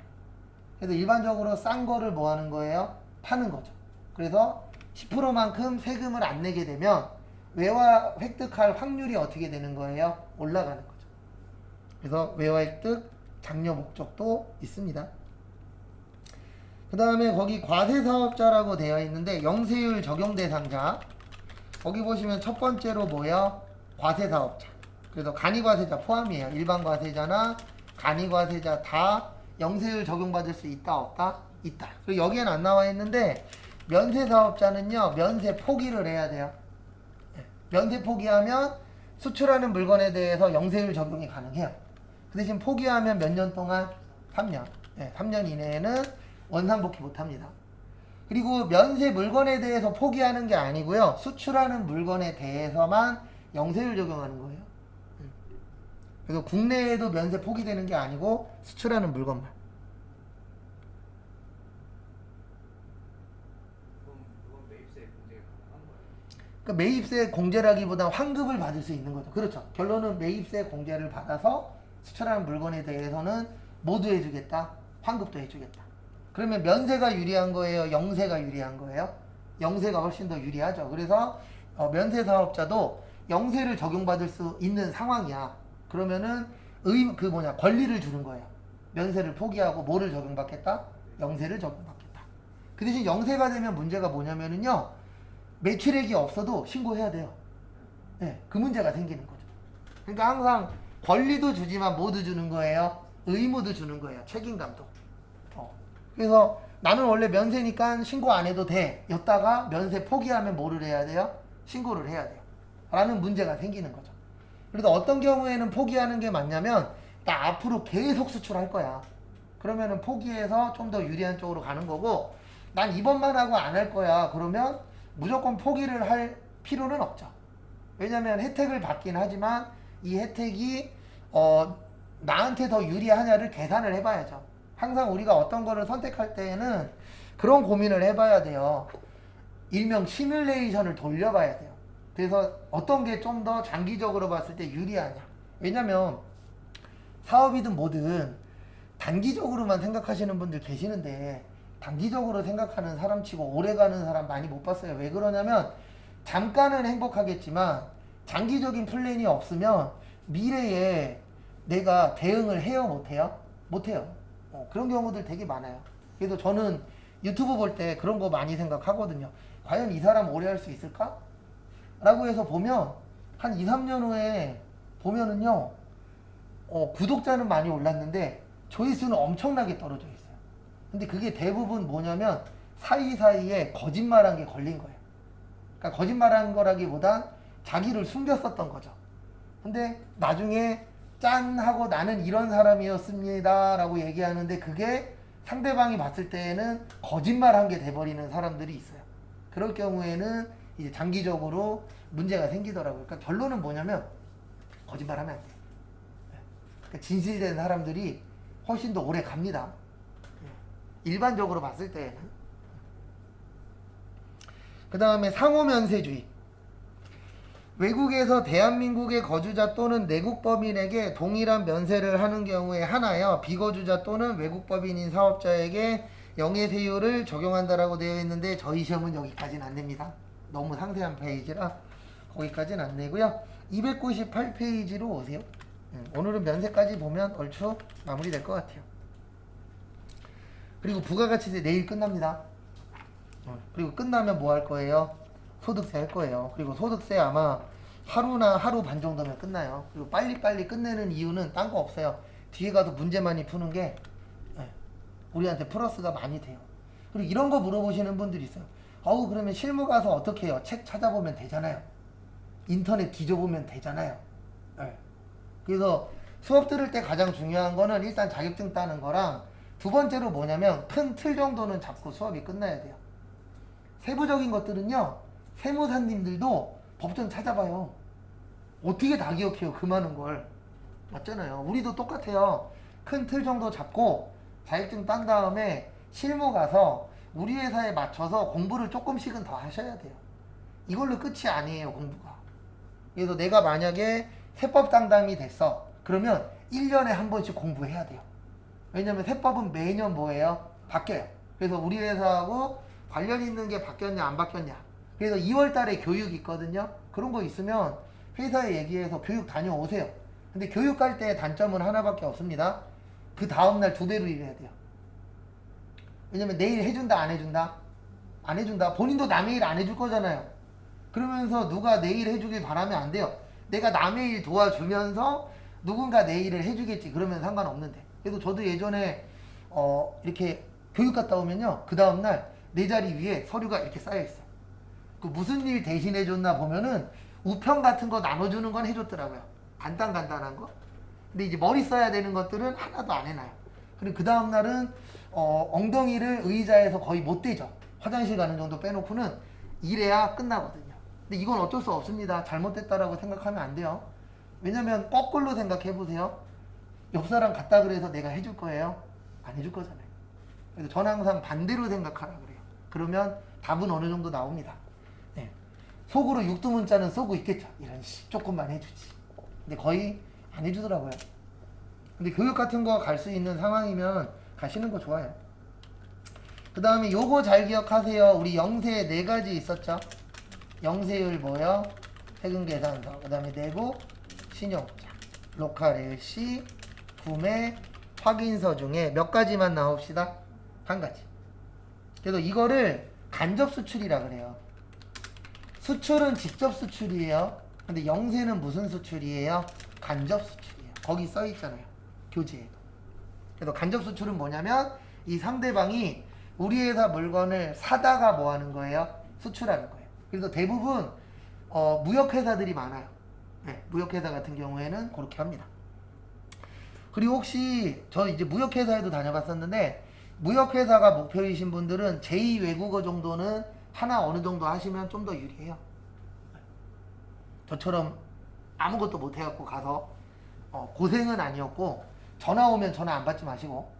그래서 일반적으로 싼 거를 뭐 하는 거예요? 파는 거죠. 그래서 10%만큼 세금을 안 내게 되면 외화 획득할 확률이 어떻게 되는 거예요? 올라가는 거죠. 그래서 외화 획득 장려 목적도 있습니다. 그 다음에 거기 과세사업자라고 되어 있는데 영세율 적용 대상자. 거기 보시면 첫 번째로 뭐예요? 과세사업자. 그래서 간이과세자 포함이에요. 일반 과세자나 간이과세자 다 영세율 적용받을 수 있다 없다? 있다. 그리고 여기에는 안 나와 있는데 면세사업자는요. 면세 포기를 해야 돼요. 면세 포기하면 수출하는 물건에 대해서 영세율 적용이 가능해요. 그 대신 포기하면 몇 년 동안? 3년. 3년 이내에는 원상복귀 못합니다. 그리고 면세 물건에 대해서 포기하는 게 아니고요. 수출하는 물건에 대해서만 영세율 적용하는 거예요. 그래서 국내에도 면세 포기되는 게 아니고 수출하는 물건만. 그건 매입세 공제가 가능한 거예요? 그러니까 매입세 공제라기보다 환급을 받을 수 있는 거죠. 그렇죠. 결론은 매입세 공제를 받아서 수출하는 물건에 대해서는 모두 해주겠다. 환급도 해주겠다. 그러면 면세가 유리한 거예요? 영세가 유리한 거예요? 영세가 훨씬 더 유리하죠. 그래서 면세 사업자도 영세를 적용받을 수 있는 상황이야. 그러면은 권리를 주는 거예요. 면세를 포기하고 뭐를 적용받겠다? 영세를 적용받겠다. 그 대신 영세가 되면 문제가 뭐냐면은요. 매출액이 없어도 신고해야 돼요. 그 문제가 생기는 거죠. 그러니까 항상 권리도 주지만 뭐도 주는 거예요? 의무도 주는 거예요. 책임감도. 그래서 나는 원래 면세니까 신고 안 해도 돼. 였다가 면세 포기하면 뭐를 해야 돼요? 신고를 해야 돼요. 라는 문제가 생기는 거죠. 그래서 어떤 경우에는 포기하는 게 맞냐면 나 앞으로 계속 수출할 거야. 그러면은 포기해서 좀 더 유리한 쪽으로 가는 거고 난 이번만 하고 안 할 거야. 그러면 무조건 포기를 할 필요는 없죠. 왜냐면 혜택을 받긴 하지만 이 혜택이 나한테 더 유리하냐를 계산을 해봐야죠. 항상 우리가 어떤 거를 선택할 때에는 그런 고민을 해봐야 돼요. 일명 시뮬레이션을 돌려봐야 돼요. 그래서 어떤 게 좀 더 장기적으로 봤을 때 유리하냐. 왜냐면 사업이든 뭐든 단기적으로만 생각하시는 분들 계시는데 단기적으로 생각하는 사람 치고 오래가는 사람 많이 못 봤어요. 왜 그러냐면 잠깐은 행복하겠지만 장기적인 플랜이 없으면 미래에 내가 대응을 해요 못해요? 못해요. 그런 경우들 되게 많아요. 그래서 저는 유튜브 볼 때 그런 거 많이 생각하거든요. 과연 이 사람 오래 할 수 있을까? 라고 해서 보면 한 2, 3년 후에 보면은요 구독자는 많이 올랐는데 조회수는 엄청나게 떨어져 있어요. 근데 그게 대부분 뭐냐면 사이사이에 거짓말한 게 걸린 거예요. 그러니까 거짓말한 거라기보단 자기를 숨겼었던 거죠. 근데 나중에 짠 하고 나는 이런 사람이었습니다 라고 얘기하는데 그게 상대방이 봤을 때에는 거짓말한 게 돼버리는 사람들이 있어요. 그럴 경우에는 이제 장기적으로 문제가 생기더라고요. 그러니까 결론은 뭐냐면 거짓말하면 안 돼요. 그러니까 진실된 사람들이 훨씬 더 오래 갑니다. 일반적으로 봤을 때에는. 그 다음에 상호면세주의. 외국에서 대한민국의 거주자 또는 내국 법인에게 동일한 면세를 하는 경우에 하나여 비거주자 또는 외국 법인인 사업자에게 영해세율을 적용한다라고 되어 있는데 저희 시험은 여기까지는 안 됩니다. 너무 상세한 페이지라 거기까지는 안 되고요. 298페이지로 오세요. 오늘은 면세까지 보면 얼추 마무리될 것 같아요. 그리고 부가가치세 내일 끝납니다. 그리고 끝나면 뭐 할 거예요? 소득세 할 거예요. 그리고 소득세 아마 하루나 하루 반 정도면 끝나요. 그리고 빨리빨리 끝내는 이유는 딴 거 없어요. 뒤에 가서 문제 많이 푸는 게 우리한테 플러스가 많이 돼요. 그리고 이런 거 물어보시는 분들이 있어요. 어우, 그러면 실무 가서 어떻게 해요? 책 찾아보면 되잖아요. 인터넷 뒤져보면 되잖아요. 그래서 수업 들을 때 가장 중요한 거는 일단 자격증 따는 거랑 두 번째로 뭐냐면 큰 틀 정도는 잡고 수업이 끝나야 돼요. 세부적인 것들은요, 세무사님들도 법정 찾아봐요. 어떻게 다 기억해요, 그 많은 걸. 맞잖아요. 우리도 똑같아요. 큰 틀 정도 잡고 자격증 딴 다음에 실무 가서 우리 회사에 맞춰서 공부를 조금씩은 더 하셔야 돼요. 이걸로 끝이 아니에요, 공부가. 그래서 내가 만약에 세법 상담이 됐어. 그러면 1년에 한 번씩 공부해야 돼요. 왜냐면 세법은 매년 뭐예요? 바뀌어요. 그래서 우리 회사하고 관련 있는 게 바뀌었냐 안 바뀌었냐. 그래서 2월 달에 교육 있거든요. 그런 거 있으면 회사에 얘기해서 교육 다녀오세요. 근데 교육 갈 때 단점은 하나밖에 없습니다. 그 다음날 2배로 일해야 돼요. 왜냐면 내일 해준다 안 해준다? 안 해준다. 본인도 남의 일 안 해줄 거잖아요. 그러면서 누가 내 일 해주길 바라면 안 돼요. 내가 남의 일 도와주면서 누군가 내 일을 해주겠지. 그러면 상관없는데. 그래서 저도 예전에 이렇게 교육 갔다 오면요, 그 다음날 내 자리 위에 서류가 이렇게 쌓여있어. 그 무슨 일 대신해 줬나 보면은 우편 같은 거 나눠주는 건 해줬더라고요. 간단한 거. 근데 이제 머리 써야 되는 것들은 하나도 안 해놔요. 그리고 그 다음날은 엉덩이를 의자에서 거의 못 대죠. 화장실 가는 정도 빼놓고는 이래야 끝나거든요. 근데 이건 어쩔 수 없습니다. 잘못됐다라고 생각하면 안 돼요. 왜냐면 거꾸로 생각해보세요. 옆 사람 갔다 그래서 내가 해줄 거예요? 안 해줄 거잖아요. 그래서 저는 항상 반대로 생각하라 그래요. 그러면 답은 어느 정도 나옵니다. 네. 속으로 육두문자는 쏘고 있겠죠. 이런 식 조금만 해주지. 근데 거의 안 해주더라고요. 근데 교육 같은 거 갈 수 있는 상황이면 가시는 거 좋아요. 그 다음에 요거 잘 기억하세요. 우리 영세 4가지 있었죠. 영세율 뭐요? 세금계산서. 그 다음에 내국 신용자, 로컬 LC, 구매, 확인서 중에 몇 가지만 나옵시다. 한 가지. 그래서 이거를 간접 수출이라 그래요. 수출은 직접 수출이에요. 근데 영세는 무슨 수출이에요? 간접 수출이에요. 거기 써 있잖아요. 교재에도. 그래서 간접 수출은 뭐냐면 이 상대방이 우리 회사 물건을 사다가 뭐 하는 거예요? 수출하는 거예요. 그래서 대부분 무역회사들이 많아요. 네, 무역회사 같은 경우에는 그렇게 합니다. 그리고 혹시 저 이제 무역회사에도 다녀봤었는데 무역회사가 목표이신 분들은 제2 외국어 정도는 하나 어느 정도 하시면 좀 더 유리해요. 저처럼 아무것도 못 해갖고 가서 고생은 아니었고 전화 오면 전화 안 받지 마시고.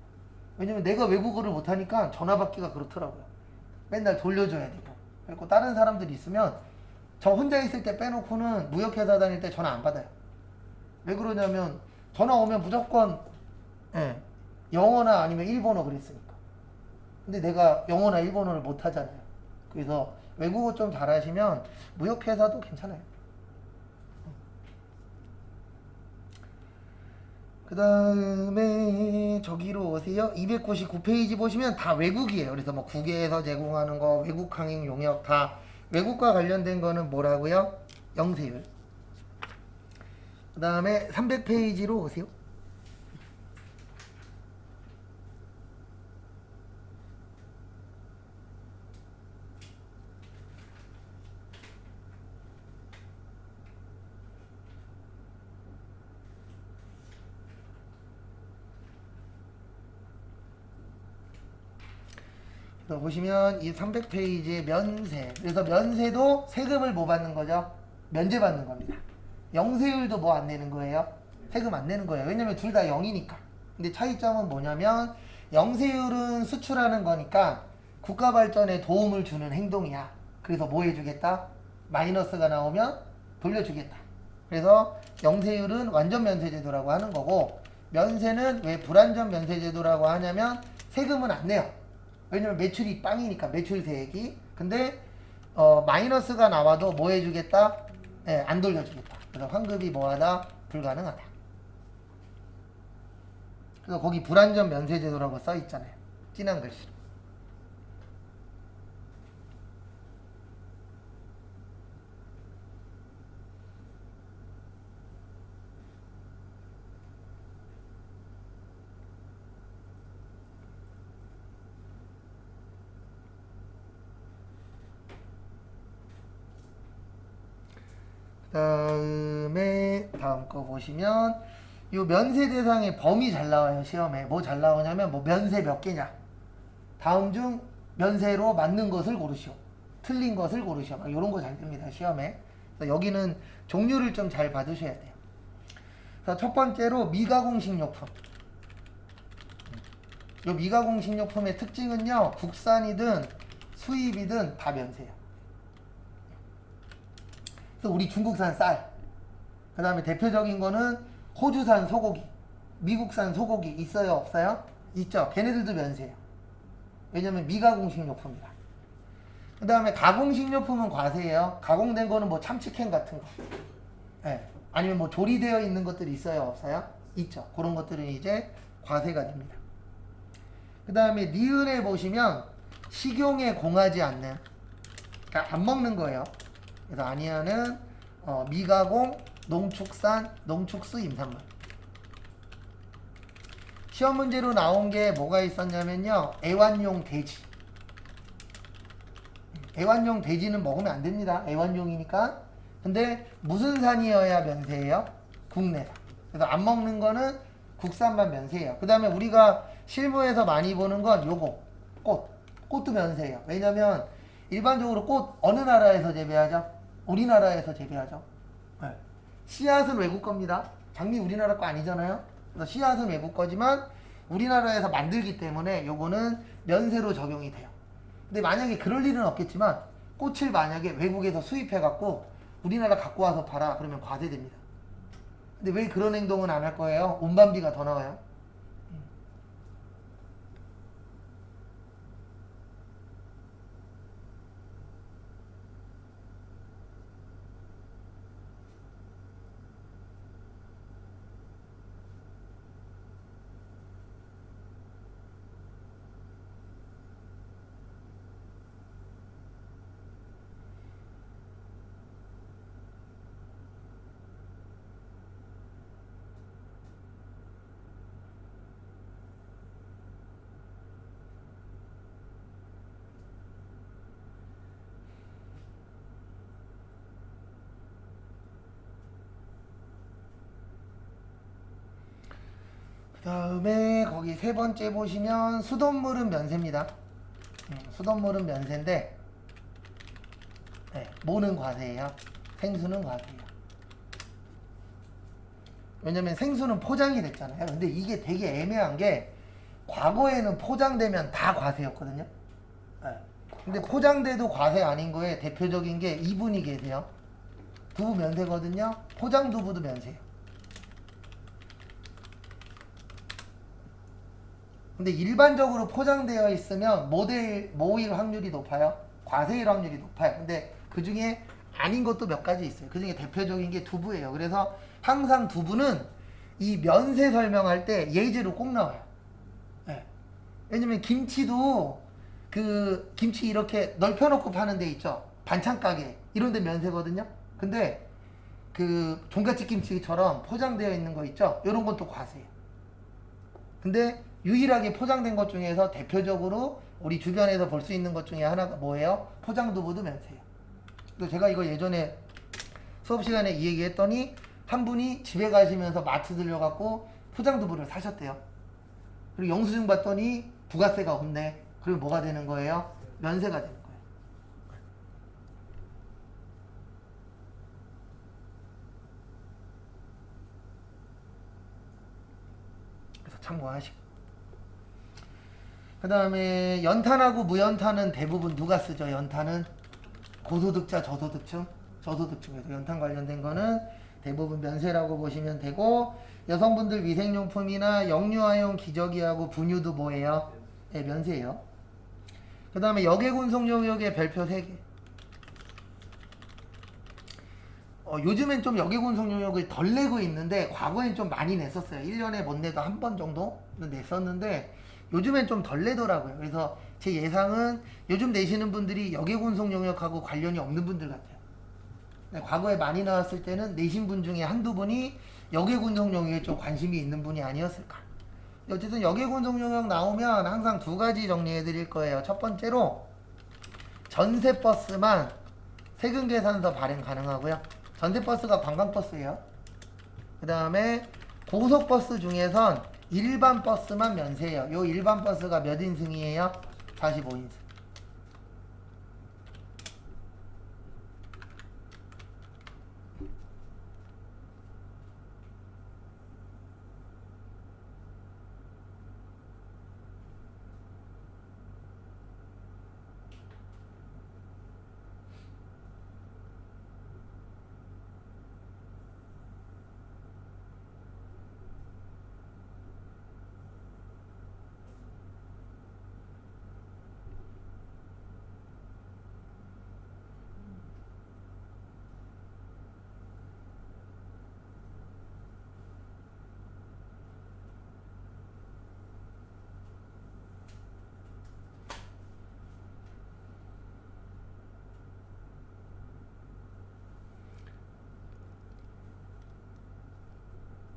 왜냐면 내가 외국어를 못하니까 전화 받기가 그렇더라고요. 맨날 돌려줘야 되고. 그리고 다른 사람들이 있으면 저 혼자 있을 때 빼놓고는 무역회사 다닐 때 전화 안 받아요. 왜 그러냐면 전화 오면 무조건 영어나 아니면 일본어 그랬으니까. 근데 내가 영어나 일본어를 못하잖아요. 그래서 외국어 좀 잘하시면 무역회사도 괜찮아요. 그 다음에 저기로 오세요. 299페이지 보시면 다 외국이에요. 그래서 뭐 국외에서 제공하는 거, 외국 항행 용역 다 외국과 관련된 거는 뭐라고요? 영세율. 그 다음에 300페이지로 오세요. 그래서 보시면 이 300페이지의 면세. 그래서 면세도 세금을 뭐 받는 거죠? 면제 받는 겁니다. 영세율도 뭐 안 내는 거예요? 세금 안 내는 거예요. 왜냐면 둘 다 0이니까. 근데 차이점은 뭐냐면 영세율은 수출하는 거니까 국가 발전에 도움을 주는 행동이야. 그래서 뭐 해주겠다? 마이너스가 나오면 돌려주겠다. 그래서 영세율은 완전 면세제도라고 하는 거고, 면세는 왜 불완전 면세제도라고 하냐면 세금은 안 내요. 왜냐면 매출이 빵이니까, 매출세액이. 근데 마이너스가 나와도 뭐 해주겠다? 네, 안 돌려주겠다. 그래서 환급이 뭐하다? 불가능하다. 그래서 거기 불완전 면세제도라고 써 있잖아요. 진한 글씨로. 다음 거 보시면 요 면세 대상의 범위 잘 나와요. 시험에 뭐 잘 나오냐면 뭐 면세 몇 개냐, 다음 중 면세로 맞는 것을 고르시오, 틀린 것을 고르시오, 막 이런 거 잘 뜹니다 시험에. 그래서 여기는 종류를 좀 잘 봐두셔야 돼요. 그래서 첫 번째로 미가공 식료품. 요 미가공 식료품의 특징은요, 국산이든 수입이든 다 면세예요. 그래서 우리 중국산 쌀, 그 다음에 대표적인 거는 호주산 소고기, 미국산 소고기 있어요 없어요? 있죠. 걔네들도 면세예요. 왜냐면 미가공식료품이라. 그 다음에 가공식료품은 과세예요. 가공된 거는 뭐 참치캔 같은 거, 네. 아니면 뭐 조리되어 있는 것들이 있어요 없어요? 있죠. 그런 것들은 이제 과세가 됩니다. 그 다음에 니은에 보시면 식용에 공하지 않는, 그러니까 안 먹는 거예요. 그래서 아니하는 미가공, 농축산, 농축수 임산물. 시험 문제로 나온 게 뭐가 있었냐면요, 애완용 돼지. 애완용 돼지는 먹으면 안 됩니다. 애완용이니까. 근데 무슨 산이어야 면세예요? 국내산. 그래서 안 먹는 거는 국산만 면세예요. 그 다음에 우리가 실무에서 많이 보는 건 요거, 꽃. 꽃도 면세예요. 왜냐면 일반적으로 꽃 어느 나라에서 재배하죠? 우리나라에서 재배하죠. 네. 씨앗은 외국 겁니다. 장미 우리나라 거 아니잖아요. 그래서 씨앗은 외국 거지만 우리나라에서 만들기 때문에 요거는 면세로 적용이 돼요. 근데 만약에 그럴 일은 없겠지만 꽃을 만약에 외국에서 수입해 갖고 우리나라 갖고 와서 팔아, 그러면 과세됩니다. 근데 왜 그런 행동은 안 할 거예요? 운반비가 더 나와요. 그 다음에 거기 세 번째 보시면 수돗물은 면세입니다. 수돗물은 면세인데, 네, 뭐는 과세예요? 생수는 과세예요. 왜냐면 생수는 포장이 됐잖아요. 근데 이게 되게 애매한 게, 과거에는 포장되면 다 과세였거든요. 네. 근데 포장돼도 과세 아닌 거에 대표적인 게 이분이 계세요. 두부 면세거든요. 포장 두부도 면세예요. 근데 일반적으로 포장되어 있으면 뭐일 확률이 높아요? 과세일 확률이 높아요. 근데 그 중에 아닌 것도 몇 가지 있어요. 그 중에 대표적인 게 두부예요. 그래서 항상 두부는 이 면세 설명할 때 예제로 꼭 나와요. 네. 왜냐면 김치도 그 김치 이렇게 넓혀놓고 파는 데 있죠. 반찬 가게 이런 데 면세거든요. 근데 그 종갓집 김치처럼 포장되어 있는 거 있죠. 이런 건 또 과세예요. 근데 유일하게 포장된 것 중에서 대표적으로 우리 주변에서 볼 수 있는 것 중에 하나가 뭐예요? 포장두부도 면세예요. 그래서 제가 이거 예전에 수업 시간에 이 얘기 했더니 한 분이 집에 가시면서 마트 들려갖고 포장두부를 사셨대요. 그리고 영수증 봤더니 부가세가 없네. 그리고 뭐가 되는 거예요? 면세가 되는 거예요. 그래서 참고하시고. 그 다음에 연탄하고 무연탄은 대부분 누가 쓰죠? 연탄은 고소득자, 저소득층, 저소득층에서 연탄 관련된 거는 대부분 면세라고 보시면 되고, 여성분들 위생용품이나 역류화용 기저귀하고 분유도 뭐예요? 네, 면세예요. 그 다음에 역외군속용역의 별표 3개. 요즘엔 좀 역외군속용역을 덜 내고 있는데 과거엔 좀 많이 냈었어요. 1년에 못 내도 한 번 정도는 냈었는데 요즘엔 좀 덜 내더라고요. 그래서 제 예상은 요즘 내시는 분들이 역외군속용역하고 관련이 없는 분들 같아요. 과거에 많이 나왔을 때는 내신 분 중에 한두 분이 역외군속용역에 좀 관심이 있는 분이 아니었을까. 어쨌든 역외군속용역 나오면 항상 두 가지 정리해 드릴 거예요. 첫 번째로 전세버스만 세금계산서 발행 가능하고요. 전세버스가 관광버스예요. 그 다음에 고속버스 중에선 일반 버스만 면세예요. 요 일반 버스가 몇 인승이에요? 45인승.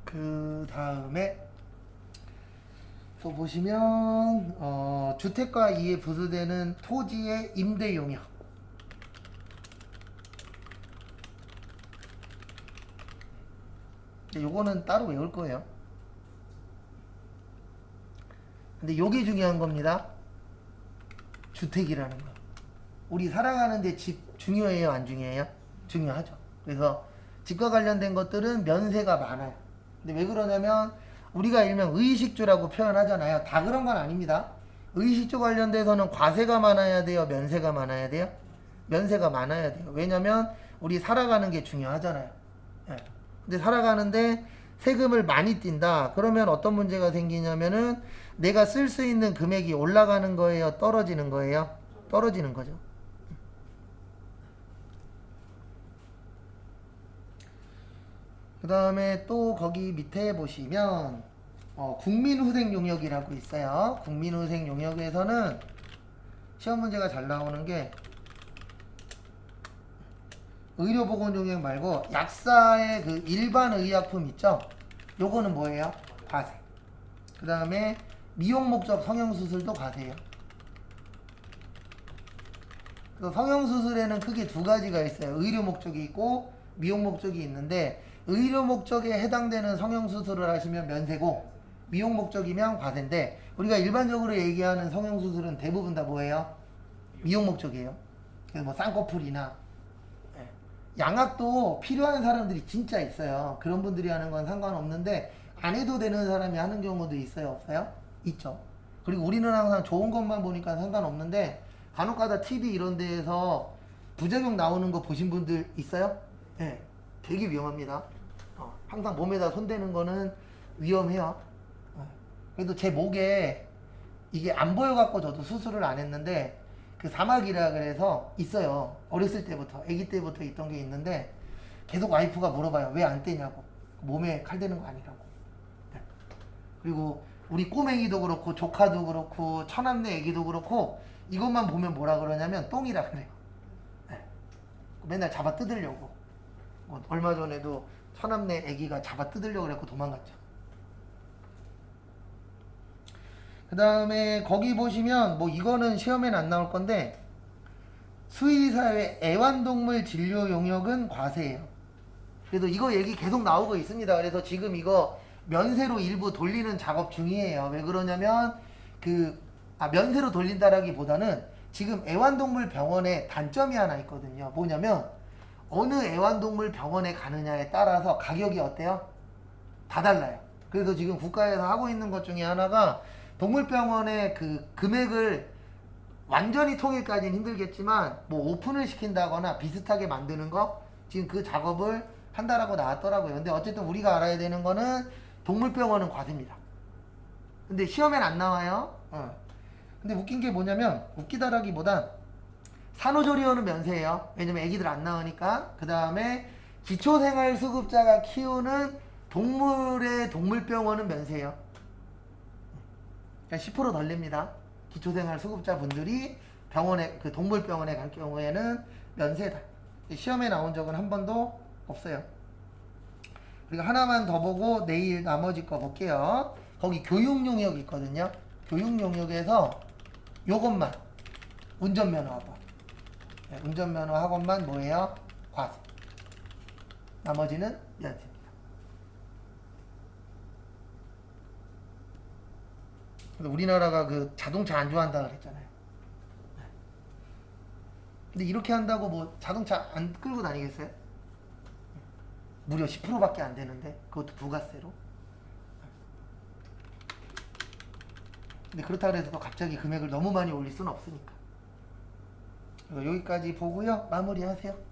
그 다음에 또 보시면 주택과 이에 부수되는 토지의 임대 용역. 요거는 따로 외울 거예요. 근데 요게 중요한 겁니다. 주택이라는 거. 우리 살아가는데 집 중요해요, 안 중요해요? 중요하죠. 그래서 집과 관련된 것들은 면세가 많아요. 근데 왜 그러냐면 우리가 일명 의식주라고 표현하잖아요. 다 그런 건 아닙니다. 의식주 관련돼서는 과세가 많아야 돼요? 면세가 많아야 돼요? 면세가 많아야 돼요. 왜냐면 우리 살아가는 게 중요하잖아요. 예. 근데 살아가는데 세금을 많이 띈다. 그러면 어떤 문제가 생기냐면은 내가 쓸 수 있는 금액이 올라가는 거예요? 떨어지는 거예요? 떨어지는 거죠. 그 다음에 또 거기 밑에 보시면 국민후생 용역이라고 있어요. 국민후생 용역에서는 시험 문제가 잘 나오는 게 의료보건 용역 말고 약사의 그 일반 의약품 있죠? 요거는 뭐예요? 과세. 그 다음에 미용 목적 성형수술도 과세예요. 그래서 성형수술에는 크게 두 가지가 있어요. 의료 목적이 있고 미용 목적이 있는데 의료 목적에 해당되는 성형수술을 하시면 면세고 미용 목적이면 과세인데 우리가 일반적으로 얘기하는 성형수술은 대부분 다 뭐예요? 미용 목적이에요. 그래서 뭐 쌍꺼풀이나 양악도 필요한 사람들이 진짜 있어요. 그런 분들이 하는 건 상관없는데 안 해도 되는 사람이 하는 경우도 있어요? 없어요? 있죠. 그리고 우리는 항상 좋은 것만 보니까 상관없는데 간혹가다 TV 이런 데에서 부작용 나오는 거 보신 분들 있어요? 네. 되게 위험합니다. 항상 몸에다 손대는 거는 위험해요. 그래도 제 목에 이게 안 보여갖고 저도 수술을 안 했는데 그 사막이라 그래서 있어요. 어렸을 때부터, 아기 때부터 있던 게 있는데 계속 와이프가 물어봐요. 왜 안 떼냐고. 몸에 칼 대는 거 아니라고. 네. 그리고 우리 꼬맹이도 그렇고 조카도 그렇고 처남네 애기도 그렇고 이것만 보면 뭐라 그러냐면 똥이라 그래요. 네. 맨날 잡아 뜯으려고. 얼마 전에도 처남네 애기가 잡아 뜯으려고 그랬고 도망갔죠. 그 다음에 거기 보시면 뭐 이거는 시험에는 안 나올 건데 수의사회 애완동물 진료 용역은 과세예요. 그래도 이거 얘기 계속 나오고 있습니다. 그래서 지금 이거 면세로 일부 돌리는 작업 중이에요. 왜 그러냐면 그 면세로 돌린다라기보다는 지금 애완동물 병원에 단점이 하나 있거든요. 뭐냐면 어느 애완동물 병원에 가느냐에 따라서 가격이 어때요? 다 달라요. 그래서 지금 국가에서 하고 있는 것 중에 하나가 동물병원의 그 금액을 완전히 통일까지는 힘들겠지만 뭐 오픈을 시킨다거나 비슷하게 만드는 거 지금 그 작업을 한다라고 나왔더라고요. 근데 어쨌든 우리가 알아야 되는 거는 동물병원은 과세입니다. 근데 시험엔 안 나와요. 근데 웃긴 게 뭐냐면 웃기다라기보단 산후조리원은 면세예요. 왜냐면 애기들 안 나오니까. 그 다음에 기초생활수급자가 키우는 동물의 동물병원은 면세예요. 그러니까 10%덜 냅니다. 기초생활수급자 분들이 병원에 그 동물병원에 갈 경우에는 면세다. 시험에 나온 적은 한 번도 없어요. 그리고 하나만 더 보고 내일 나머지 거 볼게요. 거기 교육용역 있거든요. 교육용역에서 요것만 운전면허 학원. 네, 운전면허 학원만 뭐예요? 과세. 나머지는 면세입니다. 그래서 우리나라가 그 자동차 안 좋아한다 그랬잖아요. 네. 근데 이렇게 한다고 뭐 자동차 안 끌고 다니겠어요? 무려 10%밖에 안 되는데 그것도 부가세로. 근데 그렇다 그래서 또 갑자기 금액을 너무 많이 올릴 수는 없으니까. 여기까지 보고요. 마무리하세요.